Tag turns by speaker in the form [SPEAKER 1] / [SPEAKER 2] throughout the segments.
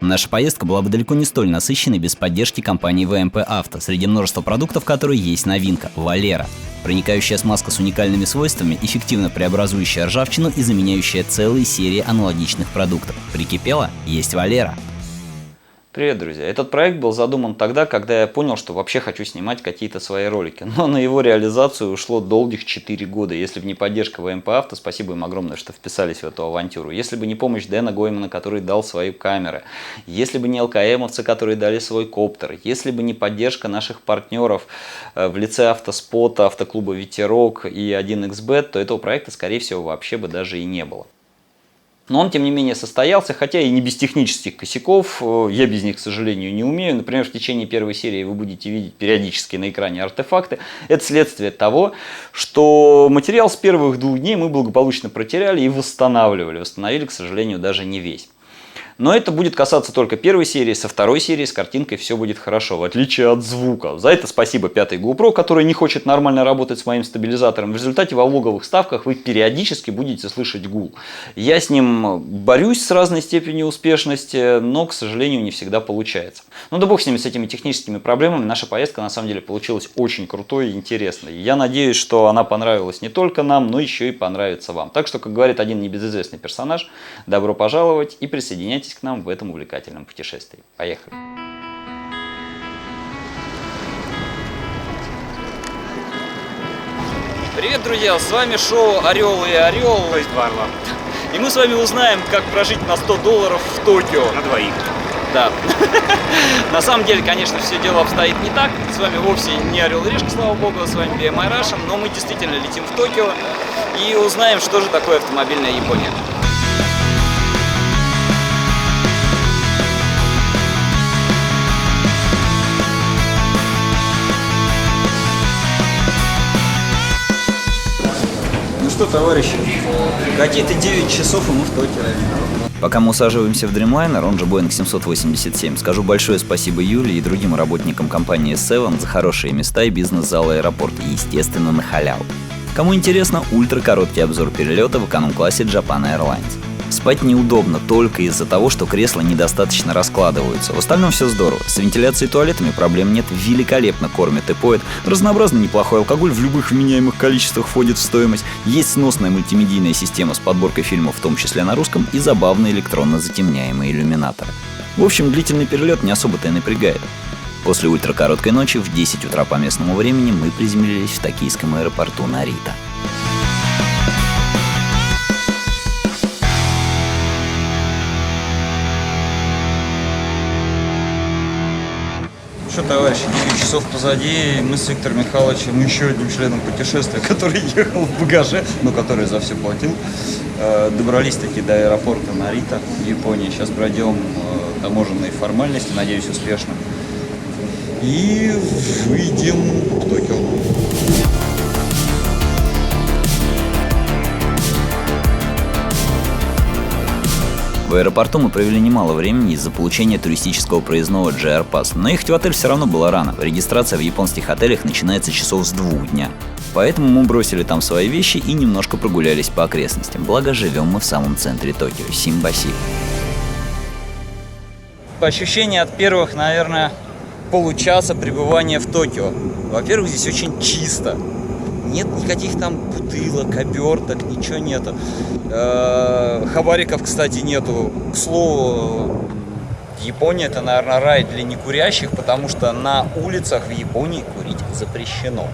[SPEAKER 1] Наша поездка была бы далеко не столь насыщенной без поддержки компании ВМП Авто, среди множества продуктов которой есть новинка – Валера. Проникающая смазка с уникальными свойствами, эффективно преобразующая ржавчину и заменяющая целые серии аналогичных продуктов. Прикипела? Есть Валера.
[SPEAKER 2] Привет, друзья! Этот проект был задуман тогда, когда я понял, что вообще хочу снимать какие-то свои ролики. Но на его реализацию ушло долгих 4 года. Если бы не поддержка ВМП Авто, спасибо им огромное, что вписались в эту авантюру. Если бы не помощь Дэна Гоймана, который дал свои камеры. Если бы не ЛКМовцы, которые дали свой коптер. Если бы не поддержка наших партнеров в лице Автоспота, Автоклуба Ветерок и 1xBet, то этого проекта, скорее всего, вообще бы даже и не было. Но он, тем не менее, состоялся, хотя и не без технических косяков. Я без них, к сожалению, не умею. Например, в течение первой серии вы будете видеть периодически на экране артефакты. Это следствие того, что материал с первых 2 дней мы благополучно протеряли и восстанавливали. Восстановили, к сожалению, даже не весь. Но это будет касаться только первой серии, со второй серии с картинкой все будет хорошо, в отличие от звука. За это спасибо 5-й GoPro, который не хочет нормально работать с моим стабилизатором. В результате во влоговых ставках вы периодически будете слышать гул. Я с ним борюсь с разной степенью успешности, но, к сожалению, не всегда получается. Ну да бог с ними, с этими техническими проблемами. Наша поездка на самом деле получилась очень крутой и интересной. Я надеюсь, что она понравилась не только нам, но еще и понравится вам. Так что, как говорит один небезызвестный персонаж, добро пожаловать и присоединяйтесь к нам в этом увлекательном путешествии. Поехали! Привет, друзья! С вами шоу «Орел и Орел».
[SPEAKER 3] То есть Варлам.
[SPEAKER 2] И мы с вами узнаем, как прожить на $100 в Токио.
[SPEAKER 3] На двоих.
[SPEAKER 2] Да. На самом деле, конечно, все дело обстоит не так. С вами вовсе не Орел и Решка, слава богу, с вами BMI Russian. Но мы действительно летим в Токио и узнаем, что же такое автомобильная Япония. Ну что, товарищи, какие-то 9 часов и мы в Токио.
[SPEAKER 1] Пока мы усаживаемся в Dreamliner, он же Boeing 787, скажу большое спасибо Юле и другим работникам компании Seven за хорошие места и бизнес-зал аэропорта, естественно, на халяву. Кому интересно, ультракороткий обзор перелета в эконом-классе Japan Airlines. Спать неудобно только из-за того, что кресла недостаточно раскладываются. В остальном все здорово. С вентиляцией и туалетами проблем нет. Великолепно кормят и поят. Разнообразный неплохой алкоголь в любых вменяемых количествах входит в стоимость. Есть сносная мультимедийная система с подборкой фильмов, в том числе на русском, и забавные электронно затемняемые иллюминаторы. В общем, длительный перелет не особо-то и напрягает. После ультракороткой ночи в 10 утра по местному времени мы приземлились в токийском аэропорту Нарита.
[SPEAKER 2] Что, товарищи, 9 часов позади, мы с Виктором Михайловичем, еще одним членом путешествия, который ехал в багаже, но который за все платил, добрались таки до аэропорта Нарита в Японии. Сейчас пройдем таможенные формальности, надеюсь, успешно. И выйдем в Токио.
[SPEAKER 1] В аэропорту мы провели немало времени из-за получения туристического проездного JR Pass, но ехать в отель все равно было рано. Регистрация в японских отелях начинается часов с 2 дня. Поэтому мы бросили там свои вещи и немножко прогулялись по окрестностям. Благо, живем мы в самом центре Токио, Симбаси.
[SPEAKER 2] Ощущения от первых, наверное, получаса пребывания в Токио. Во-первых, здесь очень чисто. Нет никаких там бутылок, оберток, ничего нету. Хабариков, кстати, нету. К слову, Япония — это, наверное, рай для некурящих, потому что на улицах в Японии курить запрещено.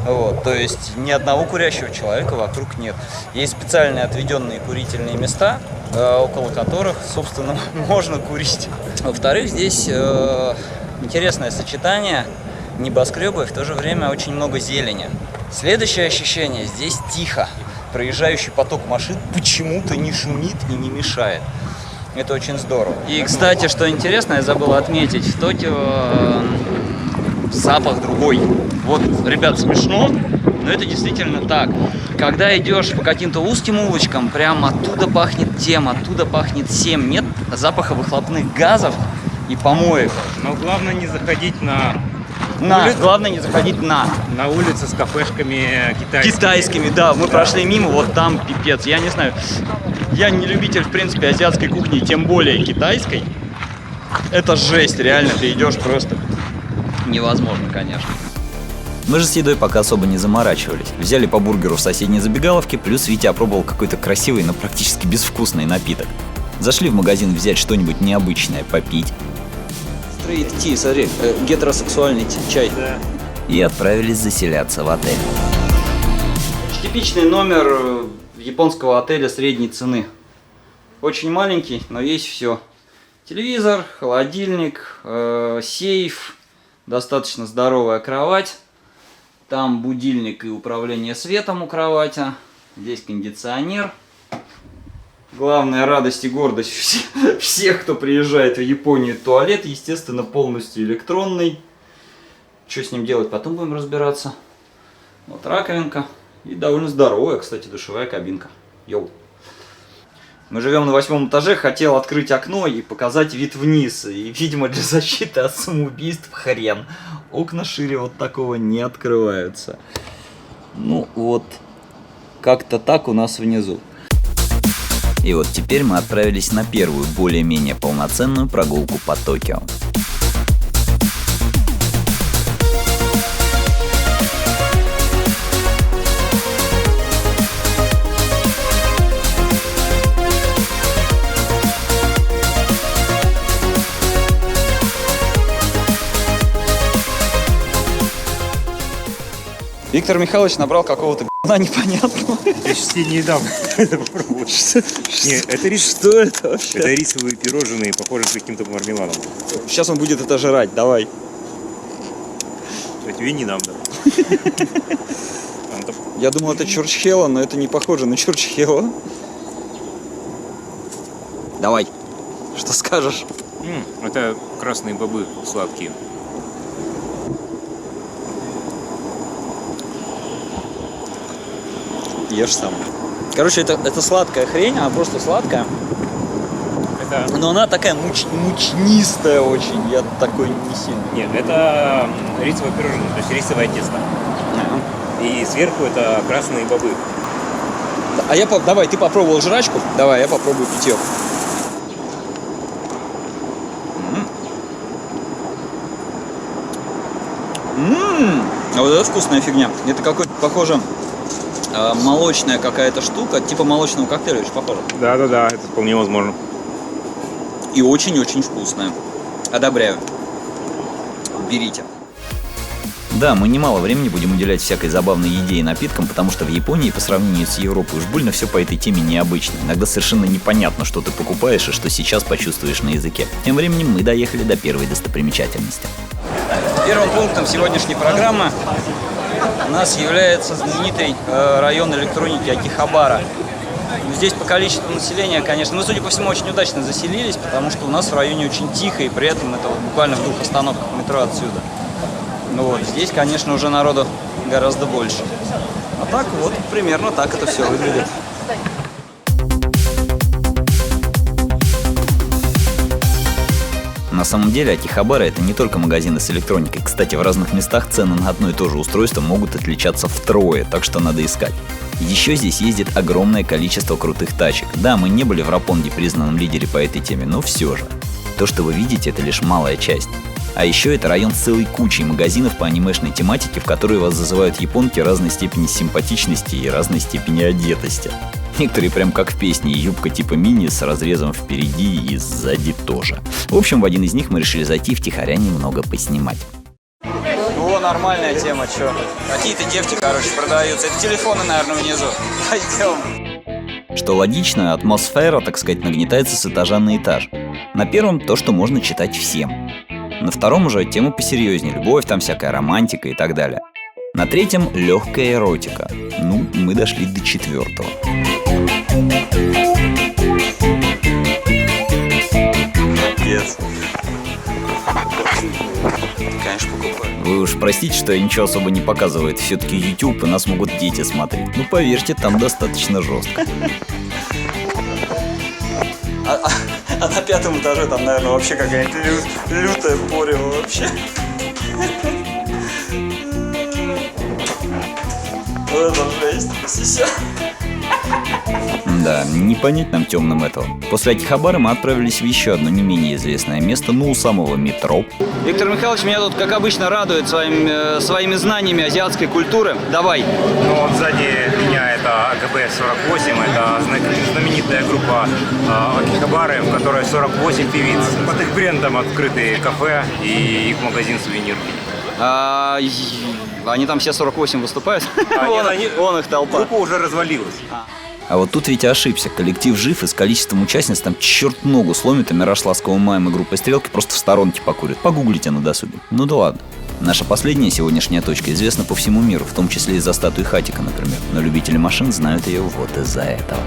[SPEAKER 2] Вот, то есть ни одного курящего человека вокруг нет. Есть специальные отведенные курительные места, около которых, собственно, можно курить. Во-вторых, здесь интересное сочетание небоскребы и в то же время очень много зелени. Следующее ощущение: здесь тихо. Проезжающий поток машин почему-то не шумит и не мешает. Это очень здорово. И, кстати, что интересно, я забыл отметить, в Токио запах другой. Вот, ребят, смешно, но это действительно так. Когда идешь по каким-то узким улочкам, прям оттуда пахнет тем, оттуда пахнет сем. Нет запаха выхлопных газов и помоев.
[SPEAKER 3] Но главное не заходить на
[SPEAKER 2] Главное не заходить на
[SPEAKER 3] улицы с кафешками китайскими.
[SPEAKER 2] Китайскими, да. Мы прошли мимо, вот там пипец. Я не знаю, я не любитель, в принципе, азиатской кухни, тем более китайской. Это жесть, реально, ты идешь просто невозможно, конечно.
[SPEAKER 1] Мы же с едой пока особо не заморачивались. Взяли по бургеру в соседней забегаловке, плюс Витя опробовал какой-то красивый, но практически безвкусный напиток. Зашли в магазин взять что-нибудь необычное попить.
[SPEAKER 2] Стрейт ти, смотри, гетеросексуальный чай.
[SPEAKER 3] Да.
[SPEAKER 1] И отправились заселяться в отель.
[SPEAKER 2] Типичный номер японского отеля средней цены. Очень маленький, но есть все. Телевизор, холодильник, сейф, достаточно здоровая кровать. Там будильник и управление светом у кровати. Здесь кондиционер. Главная радость и гордость всех, кто приезжает в Японию, туалет, естественно, полностью электронный. Что с ним делать, потом будем разбираться. Вот раковинка. И довольно здоровая, кстати, душевая кабинка. Йоу. Мы живем на 8 этаже, хотел открыть окно и показать вид вниз. И, видимо, для защиты от самоубийств хрен. Окна шире вот такого не открываются. Ну вот, как-то так у нас внизу.
[SPEAKER 1] И вот теперь мы отправились на первую, более-менее полноценную прогулку по Токио.
[SPEAKER 2] Виктор Михайлович набрал какого-то говна непонятного.
[SPEAKER 3] Я сейчас тебе не дам это попробовать. Нет, это рис.
[SPEAKER 2] Что это вообще?
[SPEAKER 3] Это рисовые пирожные, похожие с каким-то мармеладом.
[SPEAKER 2] Сейчас он будет это жрать, давай.
[SPEAKER 3] Я тебе не дам, да.
[SPEAKER 2] Я думал, это чурчхела, но это не похоже на чурчхела. Давай. Что скажешь?
[SPEAKER 3] Это красные бобы сладкие.
[SPEAKER 2] Ешь сам. Короче, это сладкая хрень, она просто сладкая.
[SPEAKER 3] Это...
[SPEAKER 2] Но она такая мучнистая очень. Я такой не сильно.
[SPEAKER 3] Нет, это рисовое пирожное, то есть рисовое тесто. И сверху это красные бобы.
[SPEAKER 2] Давай, ты попробовал жрачку, давай, я попробую питье. А вот это вкусная фигня. Это какой-то, похоже, молочная какая-то штука, типа молочного коктейля, очень похоже.
[SPEAKER 3] Да, это вполне возможно.
[SPEAKER 2] И очень-очень вкусная. Одобряю. Берите.
[SPEAKER 1] Да, мы немало времени будем уделять всякой забавной еде и напиткам, потому что в Японии по сравнению с Европой уж больно все по этой теме необычно. Иногда совершенно непонятно, что ты покупаешь и что сейчас почувствуешь на языке. Тем временем мы доехали до первой достопримечательности.
[SPEAKER 2] Первым пунктом сегодняшней программы у нас является знаменитый район электроники Акихабара. Здесь по количеству населения, конечно, мы, судя по всему, очень удачно заселились, потому что у нас в районе очень тихо, и при этом это вот буквально в 2 остановках метро отсюда. Ну вот, здесь, конечно, уже народу гораздо больше. А так вот, примерно так это все выглядит.
[SPEAKER 1] На самом деле Акихабара — это не только магазины с электроникой. Кстати, в разных местах цены на одно и то же устройство могут отличаться втрое, так что надо искать. Еще здесь ездит огромное количество крутых тачек. Да, мы не были в Рапонге, признанном лидере по этой теме, но все же. То, что вы видите, это лишь малая часть. А еще это район с целой кучей магазинов по анимешной тематике, в которые вас зазывают японки разной степени симпатичности и разной степени одетости. Некоторые прям как в песне, юбка типа мини с разрезом впереди и сзади тоже. В общем, в один из них мы решили зайти втихаря немного поснимать.
[SPEAKER 2] О, нормальная тема, чё? Какие-то девки, короче, продаются. Это телефоны, наверное, внизу. Пойдем.
[SPEAKER 1] Что логично, атмосфера, так сказать, нагнетается с этажа на этаж. На первом то, что можно читать всем. На втором уже тема посерьезнее, любовь, там всякая романтика и так далее. На третьем легкая эротика. Ну, мы дошли до 4-го.
[SPEAKER 2] Молодец. Конечно, покупаю.
[SPEAKER 1] Вы уж простите, что я ничего особо не показывает. Все-таки YouTube, и нас могут дети смотреть. Ну, поверьте, там достаточно жестко.
[SPEAKER 2] А на 5-м этаже там, наверное, вообще какая-нибудь лютая порева вообще. Вот это жесть. Сися.
[SPEAKER 1] Да, не понять нам темным этого. После Акихабары мы отправились в еще одно не менее известное место, но у самого метро.
[SPEAKER 2] Виктор Михайлович меня тут, как обычно, радует своими знаниями азиатской культуры. Давай.
[SPEAKER 3] Ну вот сзади меня это АКБ-48, это знаменитая группа Акихабары, в которой 48 певиц. Под их брендом открыты кафе и их магазин сувенир.
[SPEAKER 2] Они там все 48 выступают? Вон их толпа.
[SPEAKER 3] Группа уже развалилась.
[SPEAKER 1] А вот тут Витя ошибся. Коллектив жив, и с количеством участниц там черт ногу сломит, а Мираж Ласкового Маем и группа Стрелки просто в сторонке покурят. Погуглите на досуге. Ну да ладно. Наша последняя сегодняшняя точка известна по всему миру, в том числе из-за статуи Хатика, например. Но любители машин знают ее вот из-за этого.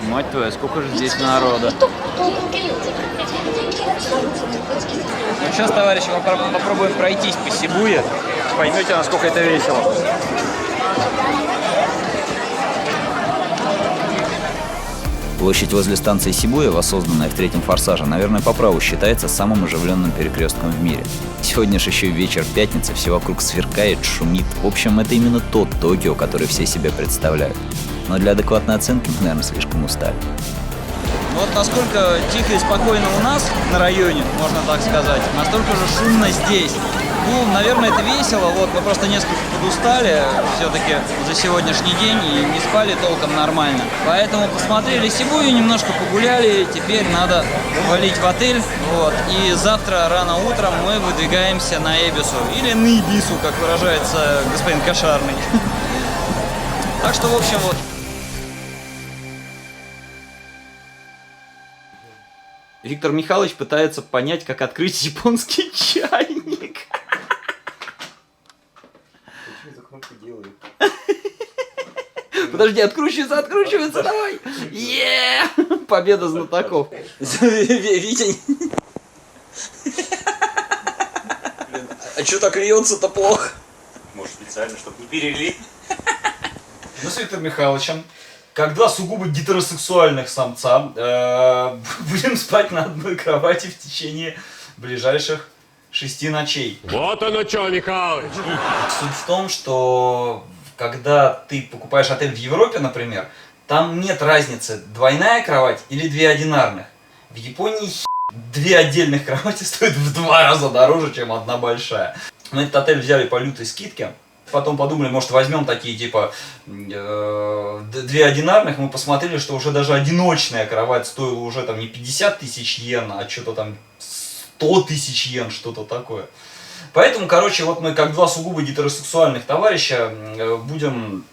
[SPEAKER 2] Мать твою, сколько же здесь народа. Ну сейчас, товарищи, мы попробуем пройтись по Сибуе. Поймете, насколько это весело.
[SPEAKER 1] Площадь возле станции Сибуя, воссозданная в третьем «Форсаже», наверное, по праву считается самым оживленным перекрестком в мире. Сегодня же еще вечер пятницы, все вокруг сверкает, шумит. В общем, это именно тот Токио, который все себе представляют. Но для адекватной оценки мы, наверное, слишком устали.
[SPEAKER 2] Вот насколько тихо и спокойно у нас на районе, можно так сказать, настолько же шумно здесь. Ну, наверное, это весело, вот, мы просто несколько подустали все-таки за сегодняшний день и не спали толком нормально. Поэтому посмотрели Сибую, немножко погуляли, теперь надо валить в отель, вот. И завтра рано утром мы выдвигаемся на Эбису, или на Ибису, как выражается господин Кошарный. Так что, в общем, вот. Виктор Михайлович пытается понять, как открыть японский чайник. Подожди, откручивается, давай! Победа знатоков. Витя... А что так льется-то плохо?
[SPEAKER 3] Может, специально, чтобы не перелить.
[SPEAKER 2] Мы с Виктором Михайловичем, как два сугубо гетеросексуальных самца, будем спать на одной кровати в течение ближайших 6 ночей.
[SPEAKER 4] Вот оно что, Михайлович!
[SPEAKER 2] Суть в том, что когда ты покупаешь отель в Европе, например, там нет разницы, двойная кровать или 2 одинарных. В Японии 2 отдельных кровати стоят в 2 раза дороже, чем одна большая. Мы этот отель взяли по лютой скидке. Потом подумали, может, возьмем такие, типа, 2 одинарных. Мы посмотрели, что уже даже одиночная кровать стоила уже там не 50 тысяч йен, а что-то там 100 тысяч йен, что-то такое. Поэтому, короче, вот мы как два сугубо гетеросексуальных товарища будем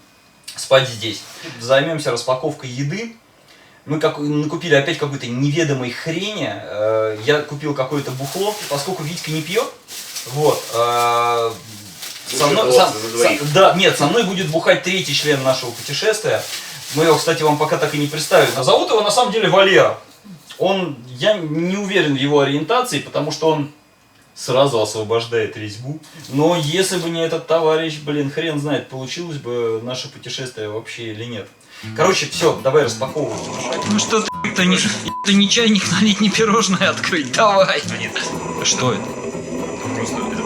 [SPEAKER 2] спать здесь. Займемся распаковкой еды. Мы накупили опять какой-то неведомой хрени. Я купил какое-то бухло, поскольку Витька не пьет. Вот. Со мной будет бухать 3-й член нашего путешествия. Мы его, кстати, вам пока так и не представили. А зовут его на самом деле Валера. Я не уверен в его ориентации, потому что он сразу освобождает резьбу. Но если бы не этот товарищ, хрен знает, получилось бы наше путешествие вообще или нет. Короче, все, давай распаковывай. Ну что ты не чайник налить, не пирожное открыть, давай.
[SPEAKER 3] А нет.
[SPEAKER 2] Что это?
[SPEAKER 3] Просто это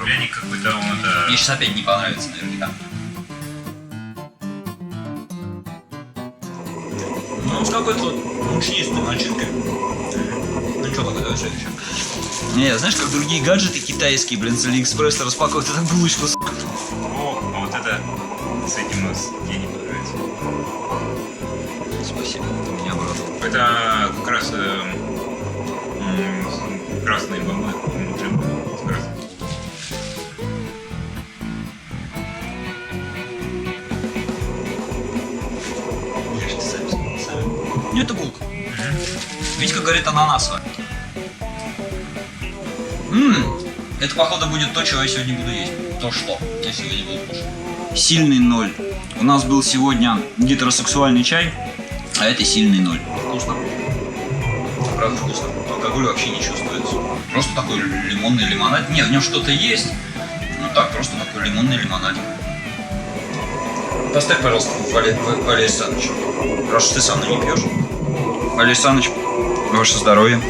[SPEAKER 3] пряник какой-то, он это...
[SPEAKER 2] Мне сейчас опять не понравится, наверняка. Ну, с какой-то мучнистой начинкой. Ну что, давай следующее. Не, знаешь, как другие гаджеты китайские, с Алиэкспресса распаковывают, это булочку,
[SPEAKER 3] О, а вот это с этим у нас мне не понравится.
[SPEAKER 2] Спасибо, ты меня обрадовал.
[SPEAKER 3] Это как раз красные бомбы.
[SPEAKER 2] Ну, это булка. Витька говорит, ананасовая. Это, походу, будет то, чего я сегодня буду есть. То, что я сегодня буду кушать. Сильный 0. У нас был сегодня гетеросексуальный чай, а это сильный 0. Вкусно. Правда вкусно. Алкоголь вообще не чувствуется. Просто такой лимонный лимонад. Нет, в нем что-то есть.
[SPEAKER 1] Ну так, просто такой лимонный лимонадик. Поставь, пожалуйста, Валерий Саныч. Раз ты сам не пьешь. Валерий Саныч, ваше здоровье.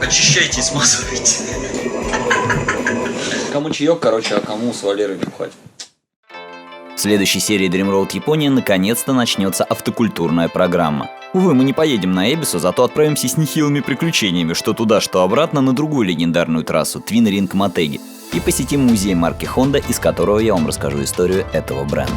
[SPEAKER 1] Очищайте и смазывайте.
[SPEAKER 2] Кому чаек, короче, а кому с Валерой бухать.
[SPEAKER 1] В следующей серии Dream Road Япония наконец-то начнется автокультурная программа. Увы, мы не поедем на Эбису, зато отправимся с нехилыми приключениями, что туда, что обратно, на другую легендарную трассу Twin Ring Motegi. И посетим музей марки Honda, из которого я вам расскажу историю этого бренда.